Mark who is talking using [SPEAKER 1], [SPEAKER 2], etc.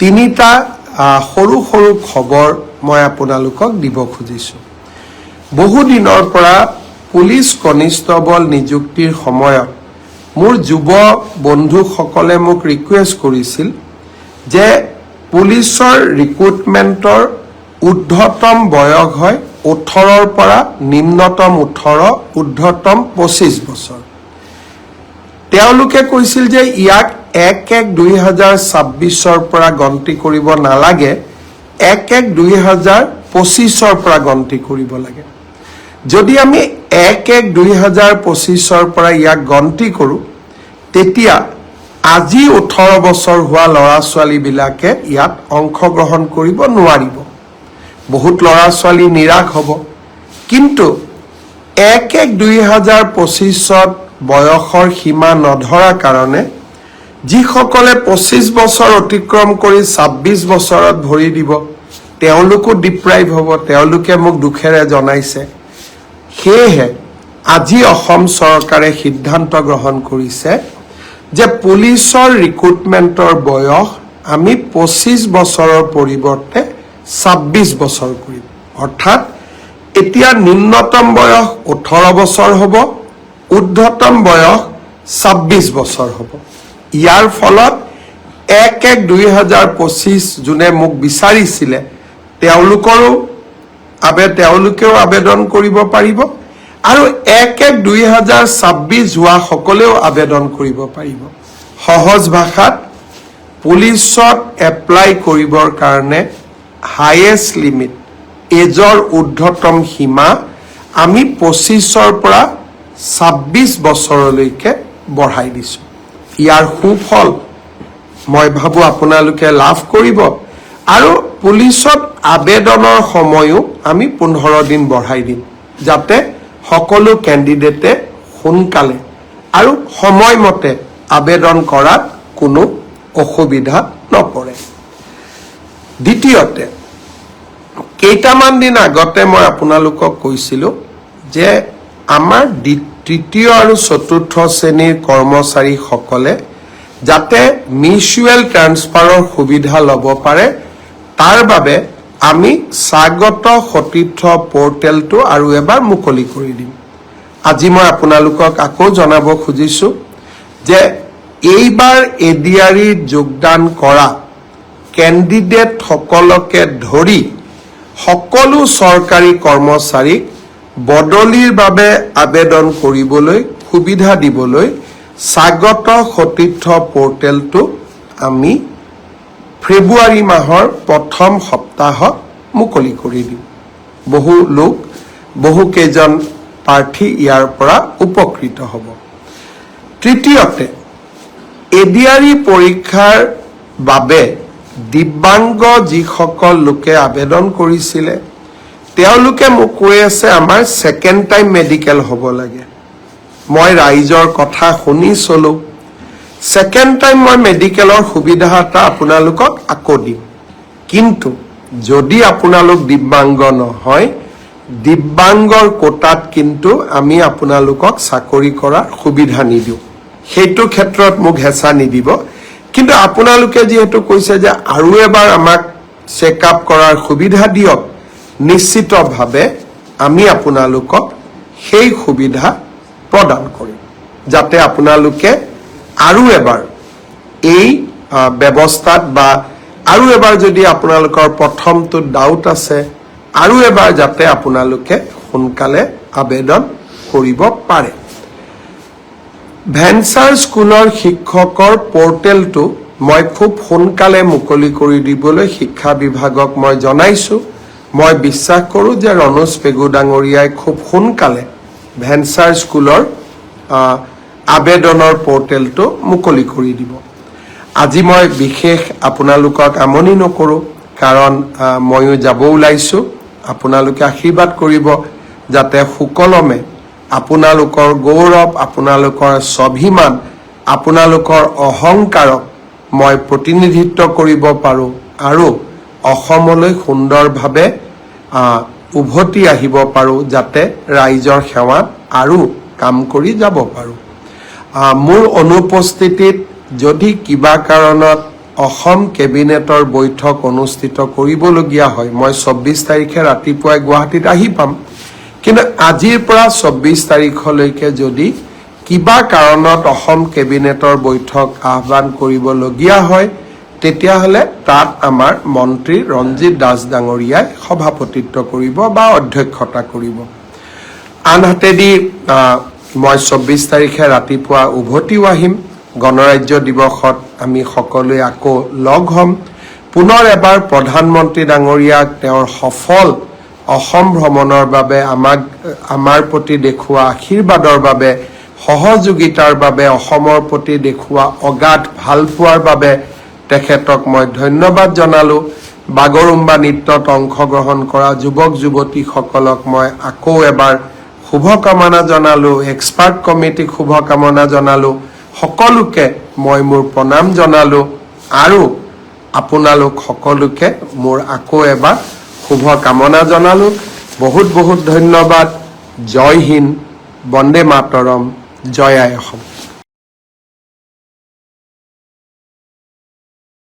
[SPEAKER 1] তিনিটা সৰু সৰু খবৰ মই আপোনালোকক দিব খুজিছোঁ। বহু দিনৰ পৰা পুলিচ কনিষ্টবল নিযুক্তিৰ সময়ত মোৰ যুৱ বন্ধুসকলে মোক ৰিকুৱেষ্ট কৰিছিল যে পুলিচৰ ৰিক্ৰুটমেণ্টৰ ঊৰ্ধ্বতম বয়স হয় 18ৰ পৰা নিম্নতম 18, ঊৰ্ধ্বতম 25 বছৰ। তেওঁলোকে কৈছিল যে ইয়াক 1-1-2026ৰ পৰা গন্তি কৰিব নালাগে, 1-1-2025ৰ পৰা গন্তি কৰিব লাগে। যদি আমি 1-1-2025ৰ পৰা ইয়াক গন্তি কৰোঁ, তেতিয়া আজি 18 বছৰ হোৱা ল'ৰা ছোৱালীবিলাকে ইয়াত অংশগ্ৰহণ কৰিব নোৱাৰিব। বহুত ল'ৰা ছোৱালী নিৰাশ হ'ব। কিন্তু 1-1-2025ত বয়সৰ সীমা নধৰা কাৰণে যিসকলে 25 বছৰ অতিক্ৰম কৰি 26 বছৰত ভৰি দিব, তেওঁলোকো ডিপ্ৰাইভ হ'ব। তেওঁলোকে মোক দুখেৰে জনাইছে। সেয়েহে আজি অসম চৰকাৰে সিদ্ধান্ত গ্ৰহণ কৰিছে যে পুলিচৰ ৰিক্ৰুটমেণ্টৰ বয়স আমি 25 বছৰৰ পৰিৱৰ্তে 26 বছৰ কৰিম। অৰ্থাৎ এতিয়া নিম্নতম বয়স 18 বছৰ হ'ব, ঊৰ্ধ্বতম বয়স 26 বছৰ হ'ব। ইয়াৰ ফলত 1-1-2025 যোনে মোক বিচাৰিছিলে তেওঁলোকেও আবেদন কৰিব পাৰিব, আৰু 1-1-2026 হোৱা সকলেও আবেদন কৰিব পাৰিব। সহজ ভাষাত পুলিচত এপ্লাই কৰিবৰ কাৰণে হাইয়েষ্ট লিমিট, এজৰ ঊৰ্ধ্বতম সীমা আমি 25ৰ পৰা 26 বছৰলৈকে বঢ়াই দিছোঁ। ইয়াৰ সুফল মই ভাবোঁ আপোনালোকে লাভ কৰিব, আৰু পুলিচত আবেদনৰ সময়ো আমি 15 দিন বঢ়াই দিম, যাতে সকলো কেণ্ডিডেটে সোনকালে আৰু সময়মতে আবেদন কৰাত কোনো অসুবিধা নপৰে। দ্বিতীয়তে, কেইটামান দিন আগতে মই আপোনালোকক কৈছিলোঁ যে আমাৰ তৃতীয় আৰু চতুৰ্থ শ্ৰেণীৰ কৰ্মচাৰীসকলে যাতে মিউচুৱেল ট্ৰান্সফাৰৰ সুবিধা ল'ব পাৰে, তাৰ বাবে আমি স্বাগত সতীৰ্থ পৰ্টেলটো আৰু এবাৰ মুকলি কৰি দিম। আজি মই আপোনালোকক আকৌ জনাব খুজিছোঁ যে এইবাৰ এডিআৰিত যোগদান কৰা কেণ্ডিডেটসকলকে ধৰি সকলো চৰকাৰী কৰ্মচাৰীক বদলিৰ বাবে আবেদন কৰিবলৈ সুবিধা দিবলৈ স্বাগত সতীৰ্থ পৰ্টেলটো আমি ফেব্ৰুৱাৰী মাহৰ প্ৰথম সপ্তাহত মুকলি কৰি দিম। বহুকেইজন প্ৰাৰ্থী ইয়াৰ পৰা উপকৃত হ'ব। তৃতীয়তে, এডিআৰি পৰীক্ষাৰ বাবে দিব্যাংগ যিসকল লোকে আবেদন কৰিছিলে তেওঁলোকে মোক কৈ আছে আমাৰ ছেকেণ্ড টাইম মেডিকেল হ'ব লাগে। মই ৰাইজৰ কথা শুনি চলোঁ। ছেকেণ্ড টাইম মই মেডিকেলৰ সুবিধা এটা আপোনালোকক আকৌ দিম। কিন্তু যদি আপোনালোক দিব্যাংগ নহয়, দিব্যাংগৰ কোটাত কিন্তু আমি আপোনালোকক চাকৰি কৰাৰ সুবিধা নিদিওঁ। সেইটো ক্ষেত্ৰত মোক হেঁচা নিদিব। কিন্তু আপোনালোকে যিহেতু কৈছে যে আৰু এবাৰ আমাক চেকআপ কৰাৰ সুবিধা দিয়ক, নিশ্চিতভাৱে আমি আপোনালোকক সেই সুবিধা প্ৰদান কৰিম, যাতে আপোনালোকে আৰু এবাৰ এই ব্যৱস্থাত বা আৰু এবাৰ যদি আপোনালোকৰ প্ৰথমটো ডাউট আছে, আৰু এবাৰ যাতে আপোনালোকে সোনকালে আবেদন কৰিব পাৰে। ভেঞ্চাৰ স্কুলৰ শিক্ষকৰ পৰ্টেলটো মই খুব সোনকালে মুকলি কৰি দিবলৈ শিক্ষা বিভাগক মই জনাইছোঁ। মই বিশ্বাস কৰোঁ যে ৰণোজ পেগু ডাঙৰীয়াই খুব সোনকালে ভেঞ্চাৰ স্কুলৰ আবেদনৰ পৰ্টেলটো মুকলি কৰি দিব। আজি মই বিশেষ আপোনালোকক আমনি নকৰোঁ, কাৰণ ময়ো যাব ওলাইছোঁ। আপোনালোকে আশীৰ্বাদ কৰিব যাতে সুকলমে আপোনালোকৰ গৌৰৱ, আপোনালোকৰ স্বাভিমান, আপোনালোকৰ অহংকাৰক মই প্ৰতিনিধিত্ব কৰিব পাৰোঁ, আৰু অসমলৈ সুন্দৰভাৱে উভতি আহিব পাৰোঁ, যাতে ৰাইজৰ সেৱাত আৰু কাম কৰি যাব পাৰোঁ। মোৰ অনুপস্থিতিত যদি কিবা কাৰণত অসম কেবিনেটৰ বৈঠক অনুষ্ঠিত কৰিবলগীয়া হয়, মই 24 তাৰিখে ৰাতিপুৱাই গুৱাহাটীত আহি পাম। কিন্তু আজিৰ পৰা 24 তাৰিখলৈকে যদি কিবা কাৰণত অসম কেবিনেটৰ বৈঠক আহ্বান কৰিবলগীয়া হয়, তেতিয়াহ'লে তাত আমাৰ মন্ত্ৰী ৰঞ্জিত দাস ডাঙৰীয়াই সভাপতিত্ব কৰিব বা অধ্যক্ষতা কৰিব। আনহাতেদি মই 24 তাৰিখে ৰাতিপুৱা উভতিও আহিম। গণৰাজ্য দিৱসত আমি সকলোৱে আকৌ লগ হ'ম। পুনৰ এবাৰ প্ৰধানমন্ত্ৰী ডাঙৰীয়াক তেওঁৰ সফল অসম ভ্ৰমণৰ বাবে আমাৰ প্ৰতি দেখুওৱা আশীৰ্বাদৰ বাবে, সহযোগিতাৰ বাবে, অসমৰ প্ৰতি দেখুওৱা অগাধ ভালপোৱাৰ বাবে তেখেতক মই ধন্যবাদ জনালোঁ। বাগৰুম্বা নৃত্যত অংশগ্ৰহণ কৰা যুৱক যুৱতীসকলক মই আকৌ এবাৰ শুভকামনা জনালোঁ, এক্সপাৰ্ট কমিটিক শুভকামনা জনালোঁ, সকলোকে মই মোৰ প্ৰণাম জনালোঁ আৰু আপোনালোক সকলোকে মোৰ আকৌ এবাৰ শুভকামনা জনালোঁ। বহুত বহুত ধন্যবাদ। জয় হিন্দ, বন্দে মাতৰম, জয় আই অসম।